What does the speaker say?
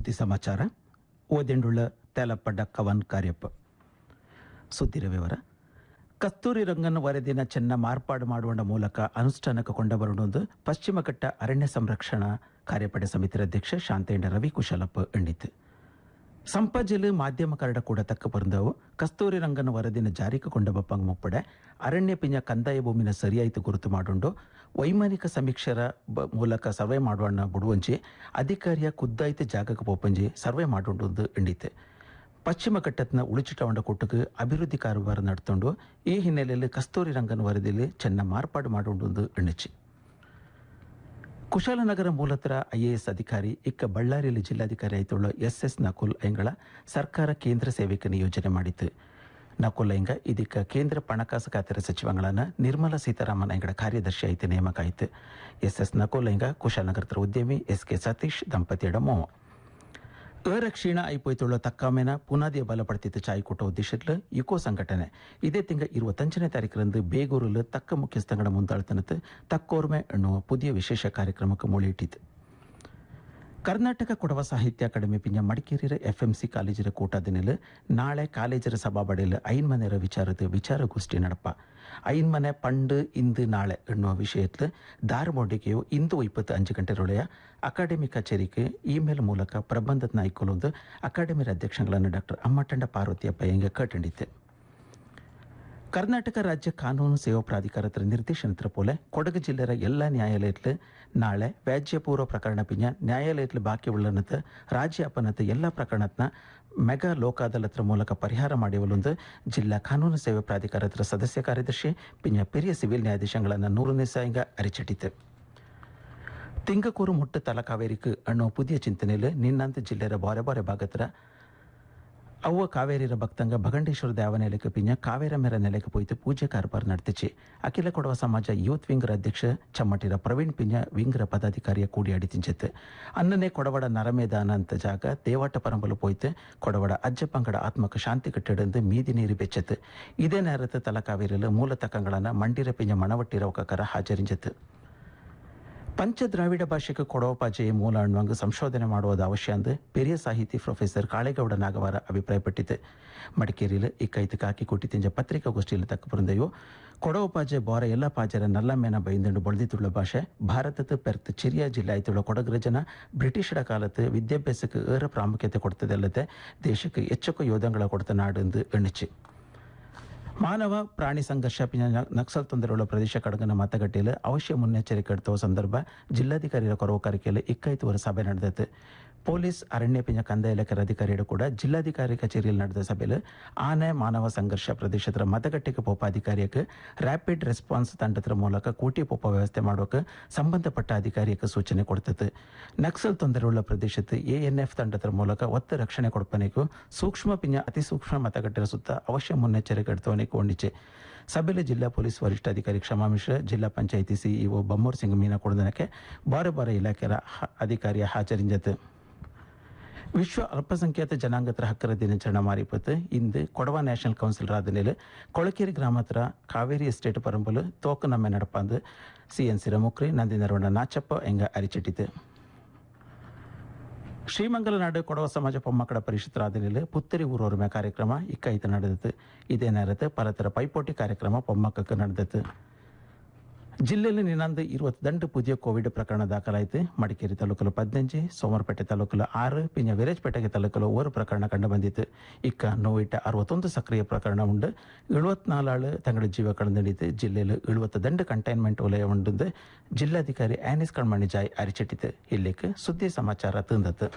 ಸುದ್ದಿ ಸಮಾಚಾರ ಓದೆಂಡುಳ್ಳ ತೇಲಪ್ಪಡ್ಡ ಕವನ್ ಕಾರ್ಯಪ್ಪ ಸುದ್ದಿರ ವಿವರ ಕಸ್ತೂರಿ ರಂಗನ್ ವರದಿನ ಚೆನ್ನ ಮಾರ್ಪಾಡು ಮಾಡುವ ಮೂಲಕ ಅನುಷ್ಠಾನಕ್ಕೆ ಕೊಂಡಬರುವುದು ಪಶ್ಚಿಮ ಘಟ್ಟ ಅರಣ್ಯ ಸಂರಕ್ಷಣಾ ಕಾರ್ಯಪಡೆ ಸಮಿತಿ ಅಧ್ಯಕ್ಷ ಶಾಂತೇಂದ್ರ ರವಿ ಕುಶಲಪ್ಪ ಎಂಡಿತು ಸಂಪಜಿಲು ಮಾಧ್ಯಮ ಕರಡ ಕೂಡ ತಕ್ಕ ಬರೆದವು ಕಸ್ತೂರಿ ರಂಗನ ವರದಿನ ಜಾರಿಗೆ ಕೊಂಡ ಬಪ್ಪಂಗ ಮುಪ್ಪಡೆ ಅರಣ್ಯ ಪಿಂಜ ಕಂದಾಯ ಭೂಮಿನ ಸರಿಯಾಯಿತು ಗುರುತು ಮಾಡುಂಡು ವೈಮಾನಿಕ ಸಮೀಕ್ಷರ ಮೂಲಕ ಸರ್ವೆ ಮಾಡುವಣ್ಣ ಬಿಡುವಂಜಿ ಅಧಿಕಾರಿಯ ಖುದ್ದಾಯಿತು ಜಾಗಕ್ಕೆ ಪೋಪಂಜಿ ಸರ್ವೆ ಮಾಡುಂಡು ಎಂಡಿತು ಪಶ್ಚಿಮ ಘಟ್ಟದ ಉಳಿಚಿಟವಂಡ ಕೊಟ್ಟಕ್ಕೆ ಅಭಿವೃದ್ಧಿ ಕಾರುಬಾರ ನಡೆದುಕೊಂಡು ಈ ಹಿನ್ನೆಲೆಯಲ್ಲಿ ಕಸ್ತೂರಿ ರಂಗನ ವರದಿಯಲ್ಲಿ ಚೆನ್ನ ಮಾರ್ಪಾಡು ಮಾಡುಂಡು ಎಣ್ಣಿಚಿ ಕುಶಾಲನಗರ ಮೂಲತರ IAS ಅಧಿಕಾರಿ ಇಕ್ಕ ಬಳ್ಳಾರಿಯಲ್ಲಿ ಜಿಲ್ಲಾಧಿಕಾರಿ ಆಯ್ತುಳ್ಳ SS ನಕುಲ್ ಎಂಗಳ ಸರ್ಕಾರ ಕೇಂದ್ರ ಸೇವೆಗೆ ನಿಯೋಜನೆ ಮಾಡಿತು ನಕುಲ್ ಎಂಗ ಇದಕ್ಕೆ ಕೇಂದ್ರ ಹಣಕಾಸು ಖಾತೆ ಸಚಿವಗಳನ್ನ ನಿರ್ಮಲಾ ಸೀತಾರಾಮನ್ ಎಂಗಳ ಕಾರ್ಯದರ್ಶಿ ಆಯ್ತು ನೇಮಕ ಆಯ್ತು SS ನಕುಲ್ ಎಂಗ ಕುಶಾಲನಗರದ ಉದ್ಯಮಿ SK ಸತೀಶ್ ದಂಪತಿಯಡ ಮೋ ಅರಕ್ಷೀಣ ಐಪೋಯ್ತುಳ್ಳ ತಕ್ಕಾಮೇನ ಪುನಾದಿಯ ಬಲಪಡ್ತಿತ್ತು ಚಾಯ್ಕೊಟ್ಟ ಉದ್ದೇಶದಲ್ಲಿ ಯುಕೋ ಸಂಘಟನೆ ಇದೇ ತಿಂಗ 25ನೇ ತಾರೀಕರಂದು ಬೇಗೂರಲ್ಲಿ ತಕ್ಕ ಮುಖ್ಯಸ್ಥಗಳ ಮುಂದಾಳ್ತನത്ത് ತಕ್ಕೋರ್ಮೆ ಎನ್ನುವ ಪುದಿಯ ವಿಶೇಷ ಕಾರ್ಯಕ್ರಮಕ್ಕೆ ಮೊಳೆಯಿಟ್ಟಿತು ಕರ್ನಾಟಕ ಕೊಡವ ಸಾಹಿತ್ಯ ಅಕಾಡೆಮಿ ಪಿಂಜ ಮಡಿಕೇರಿಯ FMC ಕಾಲೇಜರ ಕೂಟದಿನಲ್ಲಿ ನಾಳೆ ಕಾಲೇಜರ ಸಭಾಬಡೆಯಲ್ಲಿ ಐನ್ಮನೆರ ವಿಚಾರಗೋಷ್ಠಿ ನಡಪ ಐನ್ಮನೆ ಪಂಡು ಇಂದು ನಾಳೆ ಎನ್ನುವ ವಿಷಯത്തിൽ ಧಾರಮೊಡ್ಡಿಗೆಯು ಇಂದು 25 ಗಂಟೆರೊಳೆಯ ಅಕಾಡೆಮಿ ಕಚೇರಿಗೆ ಇಮೇಲ್ ಮೂಲಕ ಪ್ರಬಂಧದ ನಾಯ್ಕೊಲೊಂದು ಅಕಾಡೆಮಿ ಅಧ್ಯಕ್ಷಗಳನ್ನು ಡಾಕ್ಟರ್ ಅಮ್ಮಟಂಡ ಪಾರ್ವತಿಯಪ್ಪ ಎಂಗೆ ಕಟ್ಟಂಡಿತು ಕರ್ನಾಟಕ ರಾಜ್ಯ ಕಾನೂನು ಸೇವಾ ಪ್ರಾಧಿಕಾರದ ನಿರ್ದೇಶನದ ಪೋಲೆ ಕೊಡಗು ಜಿಲ್ಲೆಯ ಎಲ್ಲ ನ್ಯಾಯಾಲಯದಲ್ಲಿ ನಾಳೆ ವ್ಯಾಜ್ಯಪೂರ್ವ ಪ್ರಕರಣ ಪಿಂಜ ನ್ಯಾಯಾಲಯದಲ್ಲಿ ಬಾಕಿ ಉಳ್ಳನತ ರಾಜ್ಯ ಅಪನತ ಎಲ್ಲ ಪ್ರಕರಣತ್ನ ಮೆಗಾ ಲೋಕ ಅದಾಲತ್ರ ಮೂಲಕ ಪರಿಹಾರ ಮಾಡಿವಲೊಂದು ಜಿಲ್ಲಾ ಕಾನೂನು ಸೇವೆ ಪ್ರಾಧಿಕಾರದ ಸದಸ್ಯ ಕಾರ್ಯದರ್ಶಿ ಪಿಂಜ ಪೆರಿಯ ಸಿವಿಲ್ ನ್ಯಾಯಾಧೀಶಗಳನ್ನು 100ನೇ ಸಾಯಂಗ ಅರಿಚಿಟ್ಟಿತು ತಿಂಗಕೂರು ಮುಟ್ಟು ತಲಕಾವೇರಿಕು ಅನ್ನೋ ಪುದಿಯ ಚಿಂತನೆಯಲ್ಲಿ ನಿನ್ನಂತ ಜಿಲ್ಲೆಯ ಬಾರೆ ಬಾರೆ ಭಾಗತ್ರ ಅವ್ವ ಕಾವೇರಿರ ಭಕ್ತಂಗ ಭಗಂಡೇಶ್ವರ ದೇವನೆಲೆಗೆ ಪಿಂಜ ಕಾವೇರ ಮೇರ ನೆಲೆಗೆ ಪೋಯ್ತು ಪೂಜೆ ಕಾರ್ಬಾರ್ ನಡೆತಿಚ್ಚಿ ಅಖಿಲ ಕೊಡವ ಸಮಾಜ ಯೂತ್ ವಿಂಗ್ರ ಅಧ್ಯಕ್ಷ ಚಮ್ಮಟಿರ ಪ್ರವೀಣ್ ಪಿಂಜ ವಿಂಗ್ರ ಪದಾಧಿಕಾರಿಯ ಕೂಡಿ ಅಡಿತಿಂಚತ್ತು ಅನ್ನನೇ ಕೊಡವಡ ನರಮೇದಾನ ಅಂತ ಜಾಗ ದೇವಾಟ ಪರಂಬಲು ಪೋಯ್ತು ಕೊಡವಡ ಅಜ್ಜ ಪಂಗಡ ಆತ್ಮಕ ಶಾಂತಿ ಕಟ್ಟಿಡಂದು ಮೀದಿ ನೀರು ಬೆಚ್ಚತ್ತು ಇದೇ ನೇರത്ത് ತಲಕಾವೇರಿಯಲ್ಲಿ ಮೂಲ ತಕ್ಕಂಗಳನ್ನ ಮಂಡಿರ ಪಿಂಜ ಮಣವಟ್ಟಿರವಕರ ಹಾಜರಿಂಚತ್ತು ಪಂಚದ್ರಾವಿಡ ಭಾಷೆಗೆ ಕೊಡವಪಾಜೆಯ ಮೂಲ ಅಣ್ಣುವಂಗ ಸಂಶೋಧನೆ ಮಾಡುವುದು ಅವಶ್ಯ ಎಂದು ಪೆರಿಯ ಸಾಹಿತಿ ಪ್ರೊಫೆಸರ್ ಕಾಳೇಗೌಡ ನಾಗವಾರ ಅಭಿಪ್ರಾಯಪಟ್ಟಿತು ಮಡಿಕೇರಿಯಲ್ಲಿ ಇಕ್ಕೈತು ಕಾಕಿ ಕುಟ್ಟಿತಿಂಜ ಪತ್ರಿಕಾಗೋಷ್ಠಿಯಲ್ಲಿ ತಕ್ಕ ಬರೆದೆಯೋ ಕೊಡವಪಾಜೆ ಬೋರ ಎಲ್ಲ ಪಾಜರ ನಲ್ಲಮೇನ ಬೈಂದಂಡು ಬಳ್ದಿತುಳ್ಳ ಭಾಷೆ ಭಾರತದ ಪೆರ್ತ್ ಚಿರಿಯ ಜಿಲ್ಲೆ ಆಯ್ತುಳ್ಳ ಕೊಡಗರ ಜನ ಬ್ರಿಟಿಷರ ಕಾಲത്ത് ವಿದ್ಯಾಭ್ಯಾಸಕ್ಕೆ ಏರ ಪ್ರಾಮುಖ್ಯತೆ ಕೊಡ್ತದಲ್ಲದೆ ದೇಶಕ್ಕೆ ಹೆಚ್ಚು ಯೋಧಗಳ ಕೊಡ್ತ ನಾಡು ಎಂದು ಎಣ್ಣಿಚಿ ಮಾನವ ಪ್ರಾಣಿ ಸಂಘರ್ಷ ನಕ್ಸಲ್ ತೊಂದರೆಯುಳ್ಳ ಪ್ರದೇಶ ಕಡಗನ ಮತಗಟ್ಟೆಯಲ್ಲಿ ಅವಶ್ಯ ಮುನ್ನೆಚ್ಚರಿಕೆ ಎಡುವ ಸಂದರ್ಭ ಜಿಲ್ಲಾಧಿಕಾರಿಗಳ ಕೊರವಕಾರಿಕೆಯಲ್ಲಿ 25 ಸಭೆ ನಡೆದಿತ್ತು ಪೊಲೀಸ್ ಅರಣ್ಯ ಪಿಂಜ ಕಂದಾಯ ಇಲಾಖೆ ಅಧಿಕಾರಿಗಳು ಕೂಡ ಜಿಲ್ಲಾಧಿಕಾರಿ ಕಚೇರಿಯಲ್ಲಿ ನಡೆದ ಸಭೆಯಲ್ಲಿ ಆನೆ ಮಾನವ ಸಂಘರ್ಷ ಪ್ರದೇಶದ ಮತಗಟ್ಟೆಗೆ ಪೋಪ ಅಧಿಕಾರಿಯಕ್ಕೆ ರ್ಯಾಪಿಡ್ ರೆಸ್ಪಾನ್ಸ್ ತಂಡದ ಮೂಲಕ ಕೂಟಿ ಪೋಪ ವ್ಯವಸ್ಥೆ ಮಾಡೋಕೆ ಸಂಬಂಧಪಟ್ಟ ಅಧಿಕಾರಿಯಕ್ಕೆ ಸೂಚನೆ ಕೊಡ್ತಿತ್ತು ನಕ್ಸಲ್ ತೊಂದರೆಯುಳ್ಳ ಪ್ರದೇಶದ ANF ತಂಡದ ಮೂಲಕ ಒತ್ತ ರಕ್ಷಣೆ ಕೊಡ್ಪನೆಗೂ ಸೂಕ್ಷ್ಮ ಪಿಂಜ ಅತಿ ಸೂಕ್ಷ್ಮ ಮತಗಟ್ಟೆಯ ಸುತ್ತ ಅವಶ್ಯ ಮುನ್ನೆಚ್ಚರಿಕೆ ಎಡುವನಿಗೆ ಕೊಂಡಿಚೆ ಸಭೆಯಲ್ಲಿ ಜಿಲ್ಲಾ ಪೊಲೀಸ್ ವರಿಷ್ಠಾಧಿಕಾರಿ ಕ್ಷಮಾ ಮಿಶ್ರಾ ಜಿಲ್ಲಾ ಪಂಚಾಯಿತಿ CEO ಬಮ್ಮೂರ್ ಸಿಂಗ್ ಮೀನಾ ಕೊಡದನಕ್ಕೆ ಬಾರೆ ಬಾರೆ ಇಲಾಖೆಯ ಅಧಿಕಾರಿಯ ಹಾಜರಿಂಜತ್ತು ವಿಶ್ವ ಅಲ್ಪಸಂಖ್ಯಾತ ಜನಾಂಗತರ ಹಕ್ಕರ ದಿನಾಚರಣೆ ಮಾರಿಪತ್ತು ಇಂದು ಕೊಡವ ನ್ಯಾಷನಲ್ ಕೌನ್ಸಿಲ್ ರಾಧನೆಯಲ್ಲಿ ಕೊಳಕೇರಿ ಗ್ರಾಮತ್ರ ಕಾವೇರಿ ಎಸ್ಟೇಟ್ ಪರಂಬಲು ತೋಕು ನಮ್ಮೆ ನಡಪಂದು CNC ರಮುಕ್ರಿ ನಂದಿನರವಣ ನಾಚಪ್ಪ ಎಂಗ ಅರಿಚಿಟ್ಟಿತು ಶ್ರೀಮಂಗಲ ನಾಡು ಕೊಡವ ಸಮಾಜ ಪೊಮ್ಮಕ್ಕಳ ಪರಿಷತ್ ರಾಧನೆಯಲ್ಲಿ ಪುತ್ತರಿ ಊರೊರ್ಮೆ ಕಾರ್ಯಕ್ರಮ ಇಕ್ಕೈತು ನಡೆದಿತ್ತು ಇದೇ ನೇರತ್ತು ಪರತರ ಪೈಪೋಟಿ ಕಾರ್ಯಕ್ರಮ ಪೊಮ್ಮಕ್ಕಕ್ಕೆ ನಡೆದಿತ್ತು ಜಿಲ್ಲೆಯಲ್ಲಿ ನಿನ್ನಂದು 22 ಪುದಿಯ ಕೋವಿಡ್ ಪ್ರಕರಣ ದಾಖಲಾಯಿತು ಮಡಿಕೇರಿ ತಾಲೂಕಲು 15 ಸೋಮವಾರಪೇಟೆ ತಾಲೂಕಲು 6 ಪಿಂಜ ವಿರೇಜ್ಪೇಟೆಗೆ ತಾಲೂಕಲು 1 ಪ್ರಕರಣ ಕಂಡು ಬಂದಿತ್ತು ಇಕ್ಕ ನೋವಿಟ್ಟ 61 ಸಕ್ರಿಯ ಪ್ರಕರಣ ಉಂಡು 74 ಆಳು ತಂಗಳ ಜೀವ ಕಳೆದಿತ್ತು ಜಿಲ್ಲೆಯಲ್ಲಿ 72 ಕಂಟೈನ್ಮೆಂಟ್ ವಲಯ ಉಂಡು ಜಿಲ್ಲಾಧಿಕಾರಿ ಆನಿಸ್ ಕಣ್ಮಣಿ ಜಾಯ್ ಅರಿಚಿಟ್ಟಿತು ಇಲ್ಲಿಕ್ಕೆ ಸುದ್ದಿ ಸಮಾಚಾರ ತಂದತ್ತು